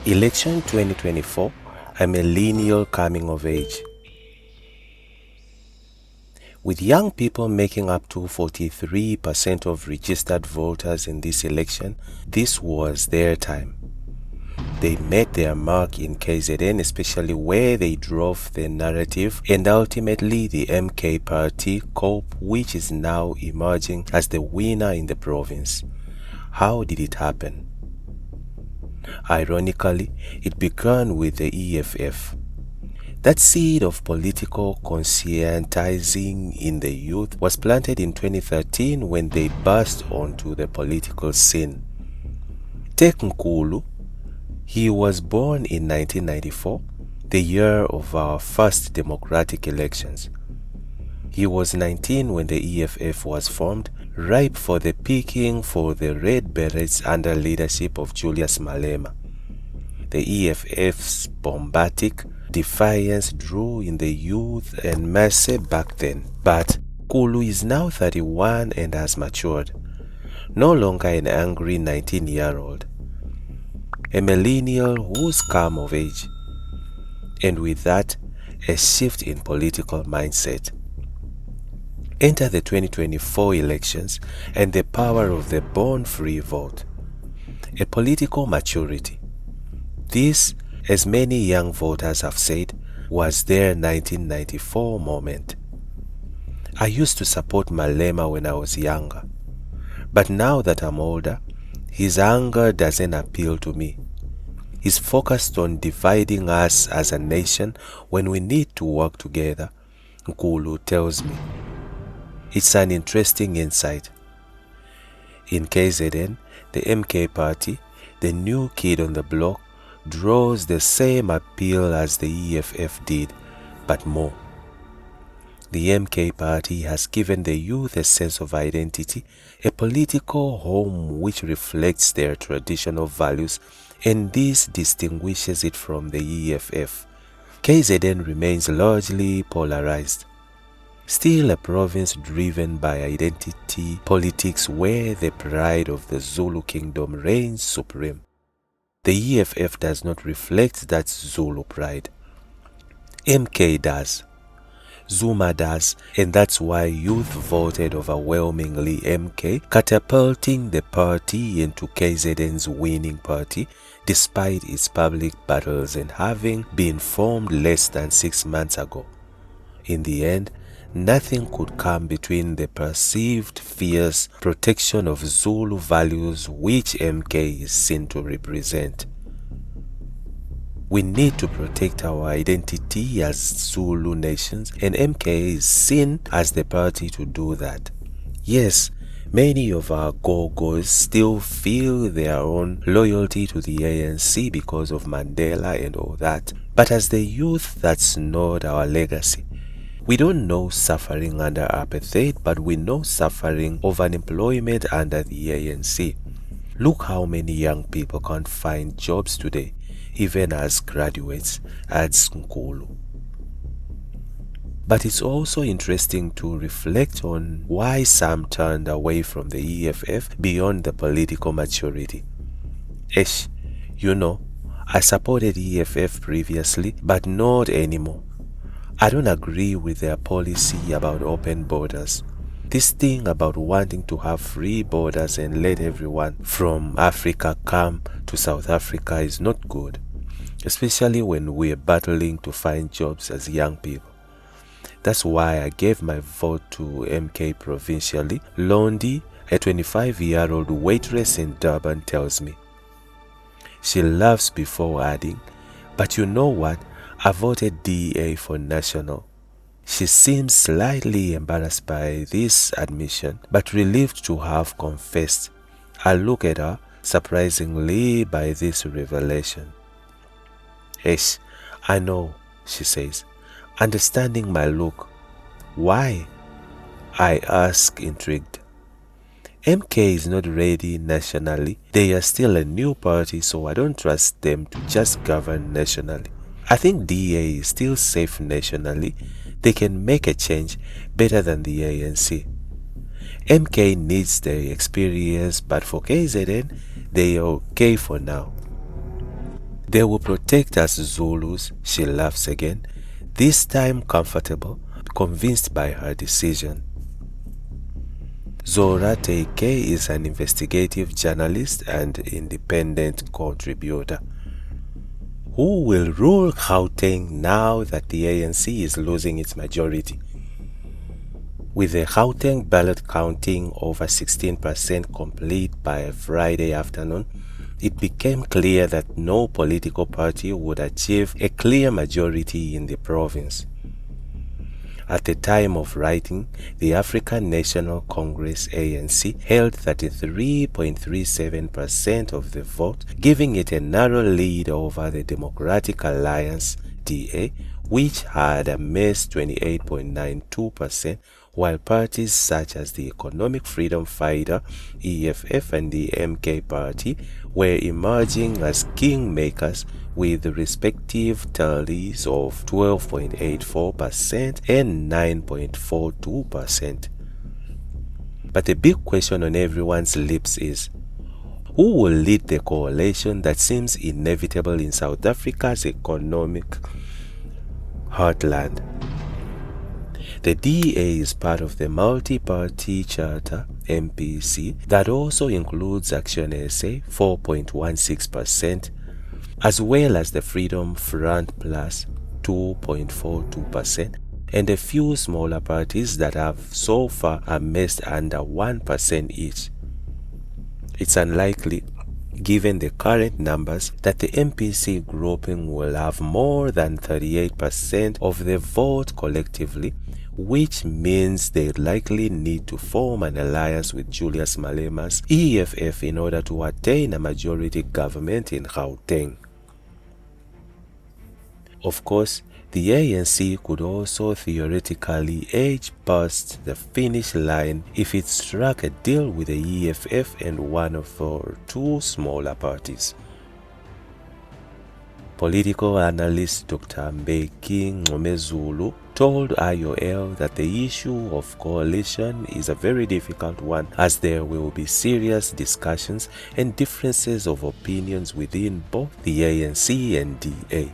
Election 2024, a millennial coming of age. With young people making up to 43% of registered voters in this election, this was their time. They made their mark in KZN, especially where they drove the narrative, and ultimately the MK party coup, which is now emerging as the winner in the province. How did it happen? Ironically, it began with the EFF. That seed of political conscientizing in the youth was planted in 2013 when they burst onto the political scene. Take Nkulu. He was born in 1994, the year of our first democratic elections. He was 19 when the EFF was formed, ripe for the picking for the red berets under leadership of Julius Malema. The EFF's bombastic defiance drew in the youth and masse back then, but Nkulu is now 31 and has matured, no longer an angry 19-year-old, a millennial who's come of age, and with that, a shift in political mindset. Enter the 2024 elections and the power of the born-free vote, a political maturity. This, as many young voters have said, was their 1994 moment. I used to support Malema when I was younger, but now that I'm older, his anger doesn't appeal to me. He's focused on dividing us as a nation when we need to work together, Nkulu tells me. It's an interesting insight. In KZN, the MK party, the new kid on the block, draws the same appeal as the EFF did, but more. The MK party has given the youth a sense of identity, a political home which reflects their traditional values, and this distinguishes it from the EFF. KZN remains largely polarized. Still a province driven by identity politics where the pride of the Zulu kingdom reigns supreme. The EFF does not reflect that Zulu pride. MK does. Zuma does, and that's why youth voted overwhelmingly MK, catapulting the party into KZN's winning party, despite its public battles and having been formed less than 6 months ago. In the end, nothing could come between the perceived fierce protection of Zulu values which MK is seen to represent. We need to protect our identity as Zulu nations, and MK is seen as the party to do that. Yes, many of our go-go's still feel their own loyalty to the ANC because of Mandela and all that, but as the youth, that's not our legacy. We don't know suffering under apartheid, but we know suffering of unemployment under the ANC. Look how many young people can't find jobs today, even as graduates, adds Nkulu. But it's also interesting to reflect on why some turned away from the EFF beyond the political maturity. I supported EFF previously, but not anymore. I don't agree with their policy about open borders. This thing about wanting to have free borders and let everyone from Africa come to South Africa is not good, especially when we're battling to find jobs as young people. That's why I gave my vote to MK provincially. Londi, a 25-year-old waitress in Durban, tells me. She laughs before adding, but you know what? I voted DA for national. She seems slightly embarrassed by this admission, but relieved to have confessed. I look at her, surprisingly, by this revelation. I know, she says, understanding my look. Why? I ask, intrigued. MK is not ready nationally. They are still a new party, so I don't trust them to just govern nationally. I think DA is still safe nationally. They can make a change better than the ANC. MK needs the experience, but for KZN, they are okay for now. They will protect us Zulus, she laughs again, this time comfortable, convinced by her decision. Zora Teike is an investigative journalist and independent contributor. Who will rule Gauteng now that the ANC is losing its majority? With the Gauteng ballot counting over 16% complete by Friday afternoon, it became clear that no political party would achieve a clear majority in the province. At the time of writing, the African National Congress ANC held 33.37% of the vote, giving it a narrow lead over the Democratic Alliance DA, which had amassed 28.92%, while parties such as the Economic Freedom Fighter EFF and the MK Party were emerging as kingmakers with respective tallies of 12.84% and 9.42%. But the big question on everyone's lips is, who will lead the coalition that seems inevitable in South Africa's economic heartland? The DA is part of the multi-party charter MPC that also includes Action SA 4.16%, as well as the Freedom Front Plus 2.42%, and a few smaller parties that have so far amassed under 1% each. It's unlikely, given the current numbers, that the MPC grouping will have more than 38% of the vote collectively, which means they likely need to form an alliance with Julius Malema's EFF in order to attain a majority government in Gauteng. Of course, the ANC could also theoretically edge past the finish line if it struck a deal with the EFF and one of or two smaller parties. Political analyst Dr. Mbeki Ngomezulu told IOL that the issue of coalition is a very difficult one, as there will be serious discussions and differences of opinions within both the ANC and DA.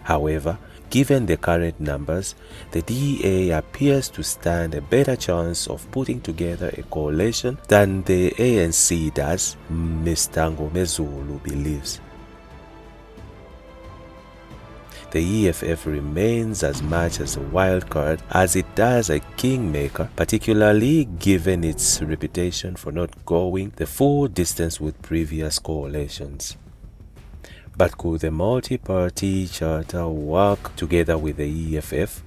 However, given the current numbers, the DA appears to stand a better chance of putting together a coalition than the ANC does, Mr. Ngomezulu believes. The EFF remains as much as a wild card as it does a kingmaker, particularly given its reputation for not going the full distance with previous coalitions. But could the multi-party charter work together with the EFF?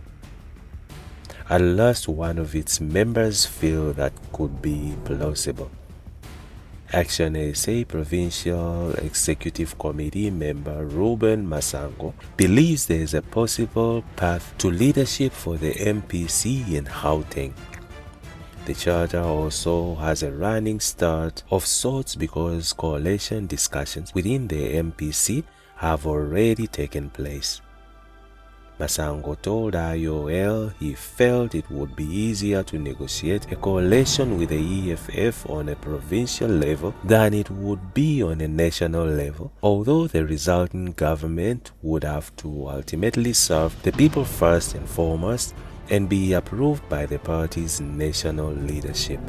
At last, one of its members feel that could be plausible. Action SA Provincial Executive Committee member Ruben Masango believes there is a possible path to leadership for the MPC in Gauteng. The charter also has a running start of sorts because coalition discussions within the MPC have already taken place. Masango told IOL he felt it would be easier to negotiate a coalition with the EFF on a provincial level than it would be on a national level, although the resulting government would have to ultimately serve the people first and foremost and be approved by the party's national leadership.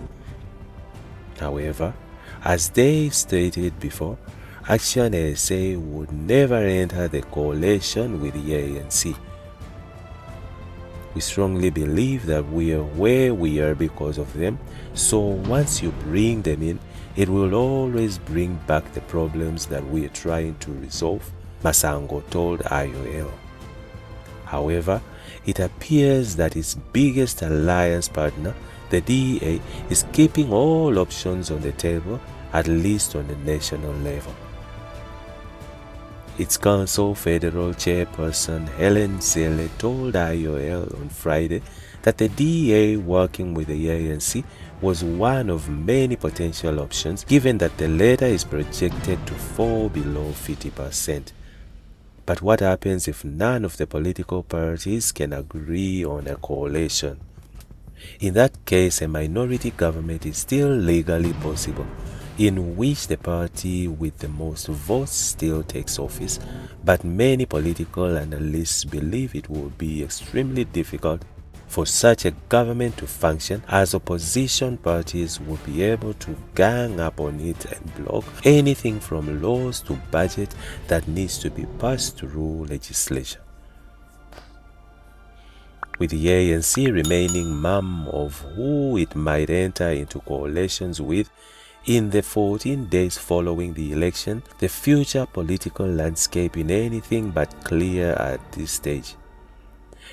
However, as they stated before, Action SA would never enter the coalition with the ANC. We strongly believe that we are where we are because of them, so once you bring them in, it will always bring back the problems that we are trying to resolve, Masango told IOL. However, it appears that its biggest alliance partner, the DA, is keeping all options on the table, at least on the national level. Its Council Federal Chairperson Helen Zille told IOL on Friday that the DA working with the ANC was one of many potential options, given that the latter is projected to fall below 50%. But what happens if none of the political parties can agree on a coalition? In that case, a minority government is still legally possible, in which the party with the most votes still takes office, but many political analysts believe it will be extremely difficult for such a government to function, as opposition parties will be able to gang up on it and block anything from laws to budget that needs to be passed through legislation. With the ANC remaining mum of who it might enter into coalitions with in the 14 days following the election, the future political landscape is anything but clear at this stage.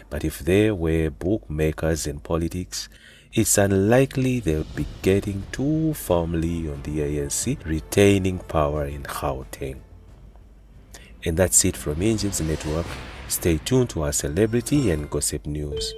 But if there were bookmakers in politics, it's unlikely they'll be getting too firmly on the ANC retaining power in Gauteng. And that's it from Injibs Network. Stay tuned to our celebrity and gossip news.